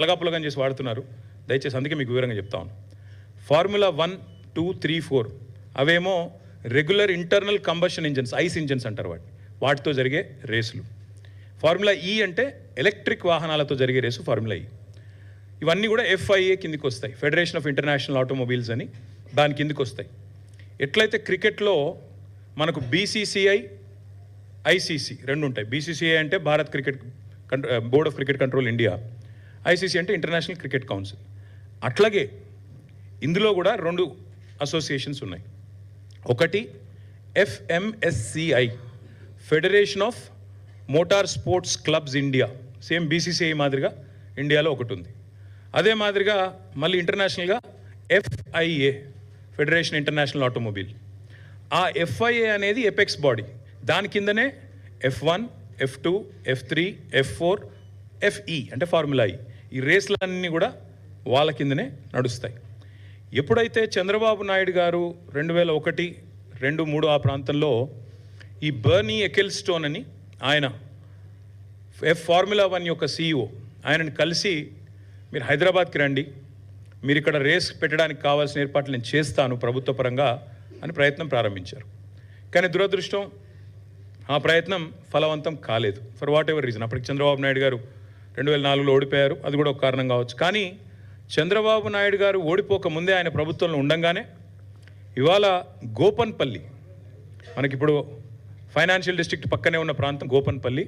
అలగాపులగం చేసి వాడుతున్నారు. దయచేసి అందుకే మీకు వివరంగా చెప్తాను. ఫార్ములా 1, 2, 3, 4 అవేమో regular internal combustion engines, ice engines అంటారు వాటితో జరిగే రేసులు. ఫార్ములా ఈ అంటే ఎలక్ట్రిక్ వాహనాలతో జరిగే రేసు ఫార్ములా ఈ. ఇవన్నీ కూడా FIA కిందికి వస్తాయి, ఫెడరేషన్ ఆఫ్ ఇంటర్నేషనల్ ఆటోమొబైల్స్ అని, దాని కిందికి వస్తాయి. ఎట్లయితే క్రికెట్లో మనకు BCCI, ICC రెండు ఉంటాయి. BCCI అంటే Bharat cricket board of cricket control India, ICC అంటే ఇంటర్నేషనల్ క్రికెట్ కౌన్సిల్. అట్లాగే ఇందులో కూడా 2 అసోసియేషన్స్ ఉన్నాయి. ఒకటి FMSCI, federation of motor sports clubs India, same BCCI మాదిరిగా ఇండియాలో ఒకటి ఉంది. అదే మాదిరిగా మళ్ళీ ఇంటర్నేషనల్గా FIA, ఫెడరేషన్ ఇంటర్నేషనల్ ఆటోమొబైల్. ఆ FIA అనేది ఎపెక్స్ బాడీ, దాని కిందనే F1, F2, F3, F4, FE అంటే ఫార్ములా ఈ. ఈ రేస్లన్నీ కూడా వాళ్ళ కిందనే నడుస్తాయి. ఎప్పుడైతే చంద్రబాబు నాయుడు గారు 2001, 2, 3 ఆ ప్రాంతంలో ఈ బర్నీ ఎకెల్స్టోన్ అని ఆయన ఫార్ములా 1 యొక్క CEO ఆయనని కలిసి మీరు హైదరాబాద్కి రండి, మీరు ఇక్కడ రేస్ పెట్టడానికి కావాల్సిన ఏర్పాట్లు నేను చేస్తాను ప్రభుత్వ పరంగా అని ప్రయత్నం ప్రారంభించారు. కానీ దురదృష్టం ఆ ప్రయత్నం ఫలవంతం కాలేదు, ఫర్ వాట్ ఎవర్ రీజన్. అప్పటికి చంద్రబాబు నాయుడు గారు 2004లో ఓడిపోయారు, అది కూడా ఒక కారణం కావచ్చు. కానీ చంద్రబాబు నాయుడు గారు ఓడిపోక ముందే ఆయన ప్రభుత్వంలో ఉండంగానే ఇవాళ గోపన్పల్లి, మనకిప్పుడు ఫైనాన్షియల్ డిస్ట్రిక్ట్ పక్కనే ఉన్న ప్రాంతం గోపన్పల్లి,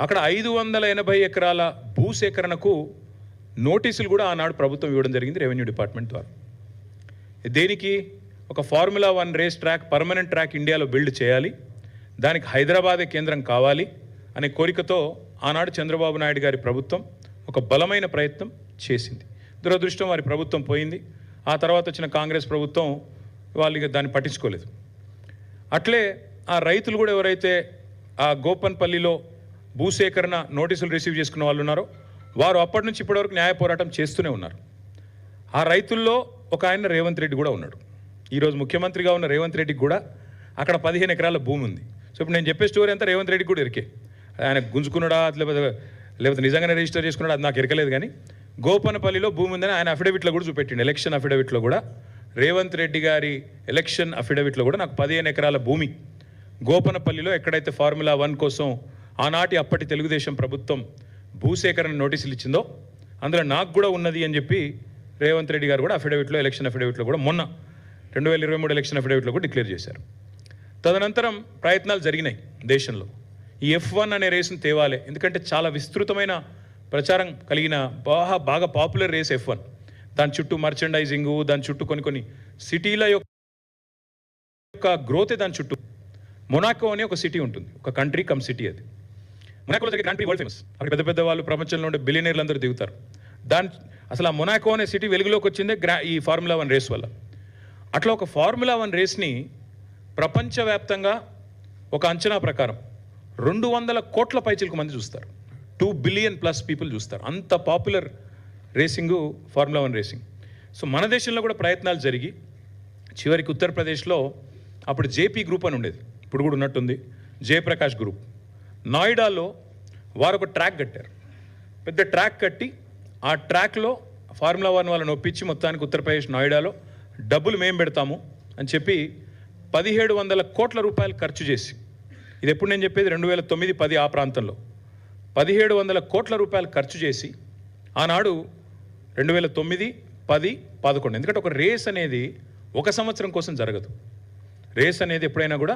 అక్కడ 580 ఎకరాల భూసేకరణకు నోటీసులు కూడా ఆనాడు ప్రభుత్వం ఇవ్వడం జరిగింది రెవెన్యూ డిపార్ట్మెంట్ ద్వారా. దేనికి? ఒక formula 1 race track, permanent track ఇండియాలో బిల్డ్ చేయాలి, దానికి హైదరాబాదే కేంద్రం కావాలి అనే కోరికతో ఆనాడు చంద్రబాబు నాయుడు గారి ప్రభుత్వం ఒక బలమైన ప్రయత్నం చేసింది. దురదృష్టం వారి ప్రభుత్వం పోయింది. ఆ తర్వాత వచ్చిన కాంగ్రెస్ ప్రభుత్వం వాళ్ళు దాన్ని పట్టించుకోలేదు. అట్లే ఆ రైతులు కూడా ఎవరైతే ఆ గోపన్పల్లిలో భూసేకరణ నోటీసులు రిసీవ్ చేసుకున్న వాళ్ళు ఉన్నారో వారు అప్పటి నుంచి ఇప్పటివరకు న్యాయ పోరాటం చేస్తూనే ఉన్నారు. ఆ రైతుల్లో ఒక ఆయన రేవంత్ రెడ్డి కూడా ఉన్నాడు. ఈరోజు ముఖ్యమంత్రిగా ఉన్న రేవంత్ రెడ్డికి కూడా అక్కడ 15 ఎకరాల భూమి ఉంది. సో ఇప్పుడు నేను చెప్పే స్టోరీ అంతా రేవంత్ రెడ్డికి కూడా ఎరికే. ఆయన గుంజుకున్నాడా లేకపోతే నిజంగానే రిజిస్టర్ చేసుకున్నాడా అది నాకు ఎరకలేదు. కానీ గోపనపల్లిలో భూమి ఉందని ఆయన అఫిడవిట్లో కూడా చూపెట్టిండు. ఎలక్షన్ అఫిడవిట్లో కూడా రేవంత్ రెడ్డి గారి ఎలక్షన్ అఫిడవిట్లో కూడా నాకు 15 ఎకరాల భూమి గోపనపల్లిలో ఎక్కడైతే ఫార్ములా 1 కోసం ఆనాటి అప్పటి తెలుగుదేశం ప్రభుత్వం భూసేకరణ నోటీసులు ఇచ్చిందో అందులో నాకు కూడా ఉన్నది అని చెప్పి రేవంత్ రెడ్డి గారు కూడా అఫిడవిట్లో, ఎలక్షన్ అఫిడవిట్లో కూడా మొన్న 2023 ఎలక్షన్ అఫిడవిట్లో కూడా డిక్లేర్ చేశారు. తదనంతరం ప్రయత్నాలు జరిగినాయి దేశంలో. ఈ F1 అనే రేసును తేవాలి, ఎందుకంటే చాలా విస్తృతమైన ప్రచారం కలిగిన బాగా పాపులర్ రేస్ F1. దాని చుట్టూ మర్చెండైజింగు, దాని చుట్టూ కొన్ని సిటీల యొక్క గ్రోతే దాని చుట్టూ. మొనాకో అనే ఒక సిటీ ఉంటుంది, ఒక కంట్రీ కమ్ సిటీ. అది మొనాకోలో జరిగే గ్రాండ్ ప్రీ వరల్డ్ ఫేమస్. అక్కడ పెద్ద వాళ్ళు ప్రపంచంలో ఉండే బిలియనీర్లు అందరూ దిగుతారు. అసలు ఆ మొనాకో అనే సిటీ వెలుగులోకి వచ్చిందే ఈ ఫార్ములా 1 రేస్ వల్ల. అట్లా ఒక ఫార్ములా 1 రేస్ని ప్రపంచవ్యాప్తంగా ఒక అంచనా ప్రకారం 200 కోట్ల పైచిలకు మంది చూస్తారు. 2 బిలియన్ ప్లస్ పీపుల్ చూస్తారు. అంత popular racing formula 1 racing. So మన దేశంలో కూడా ప్రయత్నాలు జరిగి చివరికి ఉత్తరప్రదేశ్లో అప్పుడు JP గ్రూప్ అని ఉండేది, ఇప్పుడు కూడా ఉన్నట్టుంది, జయప్రకాష్ గ్రూప్. నోయిడాలో వారు ఒక ట్రాక్ కట్టారు, పెద్ద ట్రాక్ కట్టి ఆ ట్రాక్లో ఫార్ములా 1 వాళ్ళని ఒప్పించి మొత్తానికి ఉత్తరప్రదేశ్ నోయిడాలో డబ్బులు మేము పెడతాము అని చెప్పి 1700 కోట్ల రూపాయలు ఖర్చు చేసి, ఇది ఎప్పుడు నేను చెప్పేది 2009-10 ఆ ప్రాంతంలో 1700 కోట్ల రూపాయలు ఖర్చు చేసి ఆనాడు 2009, 10, 11. ఎందుకంటే ఒక రేస్ అనేది 1 సంవత్సరం కోసం జరగదు. రేస్ అనేది ఎప్పుడైనా కూడా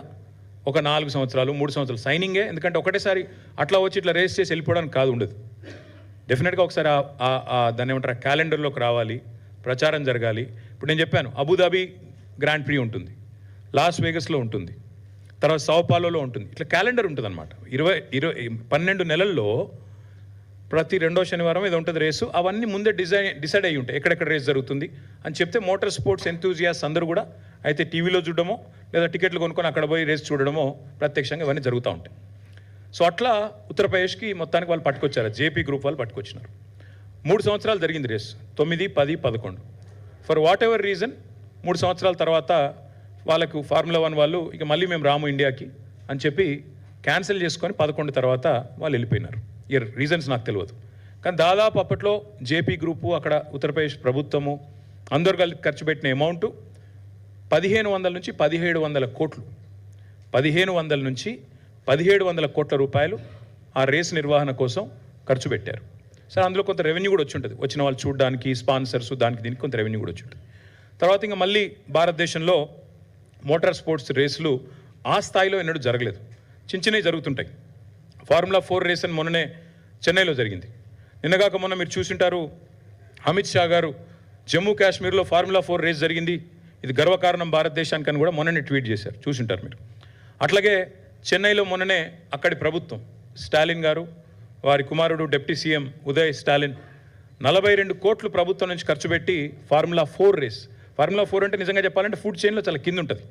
ఒక 4 సంవత్సరాలు 3 సంవత్సరాలు సైనింగే. ఎందుకంటే ఒకటేసారి అట్లా వచ్చి ఇట్లా రేస్ చేసి వెళ్ళిపోవడానికి కాదు, ఉండదు. డెఫినెట్గా ఒకసారి దాన్ని ఏమంటారు క్యాలెండర్లోకి రావాలి, ప్రచారం జరగాలి. ఇప్పుడు నేను చెప్పాను అబుదాబి గ్రాండ్ ప్రీ ఉంటుంది, లాస్ వేగస్లో ఉంటుంది, తర్వాత సౌపాలోలో ఉంటుంది. ఇట్లా క్యాలెండర్ ఉంటుంది అనమాట. 12 నెలల్లో ప్రతి 2వ శనివారం ఏదో ఉంటుంది రేసు. అవన్నీ ముందే డిసైడ్ అయ్యి ఉంటాయి ఎక్కడెక్కడ రేస్ జరుగుతుంది అని చెప్తే మోటార్ స్పోర్ట్స్ ఎంతూజియాస్ అందరూ కూడా అయితే టీవీలో చూడడమో లేదా టికెట్లు కొనుక్కొని అక్కడ పోయి రేస్ చూడడమో ప్రత్యక్షంగా ఇవన్నీ జరుగుతూ ఉంటాయి. సో అట్లా ఉత్తరప్రదేశ్కి మొత్తానికి వాళ్ళు పట్టుకొచ్చారు, JP గ్రూప్ వాళ్ళు పట్టుకొచ్చినారు. 3 సంవత్సరాలు జరిగింది race, 9, 10, 11. For whatever reason 3 సంవత్సరాల తర్వాత వాళ్ళకు ఫార్ములా 1 వాళ్ళు ఇక మళ్ళీ మేము రాము ఇండియాకి అని చెప్పి క్యాన్సిల్ చేసుకొని 11 తర్వాత వాళ్ళు వెళ్ళిపోయినారు. రీజన్స్ నాకు తెలియదు. కానీ దాదాపు అప్పట్లో జేపీ గ్రూపు, అక్కడ ఉత్తరప్రదేశ్ ప్రభుత్వము అందరు కలిసి ఖర్చు పెట్టిన అమౌంట్ 1500 నుంచి 1700 కోట్లు. 1500 నుంచి 1700 కోట్ల రూపాయలు ఆ రేస్ నిర్వహణ కోసం ఖర్చు పెట్టారు. సరే, అందులో కొంత రెవెన్యూ కూడా వచ్చి ఉంటుంది, వచ్చిన వాళ్ళు చూడడానికి, స్పాన్సర్స్, దానికి దీనికి కొంత రెవెన్యూ కూడా వచ్చి ఉంటుంది. తర్వాత ఇంకా మళ్ళీ భారతదేశంలో మోటార్ స్పోర్ట్స్ రేసులు ఆ స్థాయిలో ఎన్నడూ జరగలేదు. చిన్నవి జరుగుతుంటాయి. ఫార్ములా 4 రేస్ అని మొన్ననే చెన్నైలో జరిగింది. నిన్నగాక మొన్న మీరు చూసింటారు, అమిత్ షా గారు జమ్మూ కాశ్మీర్లో ఫార్ములా 4 రేస్ జరిగింది, ఇది గర్వకారణం భారతదేశానికి అని కూడా మొన్ననే ట్వీట్ చేశారు, చూసింటారు మీరు. అట్లాగే చెన్నైలో మొన్ననే అక్కడి ప్రభుత్వం, స్టాలిన్ గారు, వారి కుమారుడు డిప్యూటీ సీఎం ఉదయ్ స్టాలిన్ 42 కోట్లు ప్రభుత్వం నుంచి ఖర్చు పెట్టి ఫార్ములా 4 రేస్. ఫార్ములా 4 అంటే నిజంగా చెప్పాలంటే ఫుడ్ చైన్లో చాలా కింద ఉంటుంది.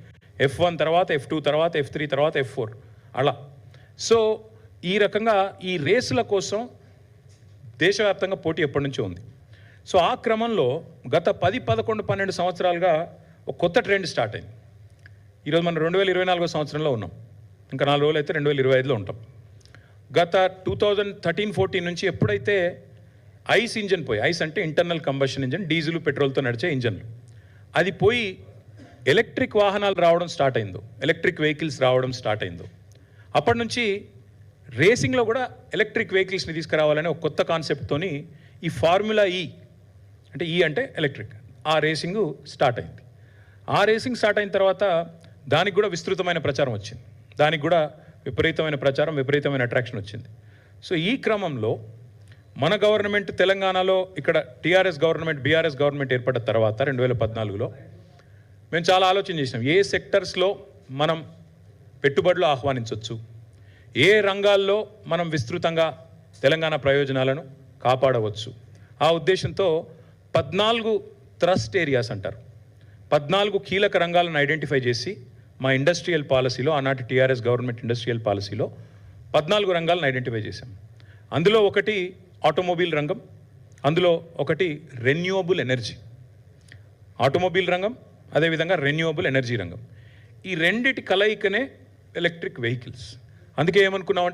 F1 తర్వాత F2 తర్వాత F3 తర్వాత F4 అలా. సో ఈ రకంగా ఈ రేసుల కోసం దేశవ్యాప్తంగా పోటీ ఎప్పటి నుంచో ఉంది. సో ఆ క్రమంలో గత 10, 11, 12 సంవత్సరాలుగా ఒక కొత్త ట్రెండ్ స్టార్ట్ అయింది. ఈరోజు మనం 2024 సంవత్సరంలో ఉన్నాం. ఇంకా 4 రోజులు అయితే 2025లో ఉంటాం. గత 2013-14 నుంచి ఎప్పుడైతే ఐస్ ఇంజన్ పోయి, ఐస్ అంటే ఇంటర్నల్ కంబషన్ ఇంజన్, డీజిల్ పెట్రోల్తో నడిచే ఇంజన్లు, అది పోయి ఎలక్ట్రిక్ వాహనాలు రావడం స్టార్ట్ అయిందో, ఎలక్ట్రిక్ వెహికల్స్ రావడం స్టార్ట్ అయిందో, అప్పటి నుంచి రేసింగ్లో కూడా ఎలక్ట్రిక్ వెహికల్స్ని తీసుకురావాలనే ఒక కొత్త కాన్సెప్ట్తోని ఈ ఫార్ములా ఈ అంటే ఈ అంటే ఎలక్ట్రిక్, ఆ రేసింగ్ స్టార్ట్ అయింది. ఆ రేసింగ్ స్టార్ట్ అయిన తర్వాత దానికి కూడా విస్తృతమైన ప్రచారం వచ్చింది, దానికి కూడా విపరీతమైన ప్రచారం, విపరీతమైన అట్రాక్షన్ వచ్చింది. సో ఈ క్రమంలో మన గవర్నమెంట్ తెలంగాణలో ఇక్కడ టీఆర్ఎస్ గవర్నమెంట్, బీఆర్ఎస్ గవర్నమెంట్ ఏర్పడిన తర్వాత 2014లో మేము చాలా ఆలోచన చేసినాం, ఏ సెక్టర్స్లో మనం పెట్టుబడులు ఆహ్వానించవచ్చు, ఏ రంగాల్లో మనం విస్తృతంగా తెలంగాణ ప్రయోజనాలను కాపాడవచ్చు. ఆ ఉద్దేశంతో 14 థ్రస్ట్ ఏరియాస్ అంటారు, 14 కీలక రంగాలను ఐడెంటిఫై చేసి మా ఇండస్ట్రియల్ పాలసీలో, ఆనాటి టీఆర్ఎస్ గవర్నమెంట్ ఇండస్ట్రియల్ పాలసీలో 14 రంగాలను ఐడెంటిఫై చేశాం. అందులో ఒకటి ఆటోమొబైల్ రంగం, అందులో ఒకటి రెన్యూవబుల్ ఎనర్జీ. ఆటోమొబైల్ రంగం, అదేవిధంగా రెన్యూవబుల్ ఎనర్జీ రంగం, ఈ రెండిటి కలయికనే ఎలక్ట్రిక్ వెహికల్స్. అందుకే ఏమనుకున్నామంటే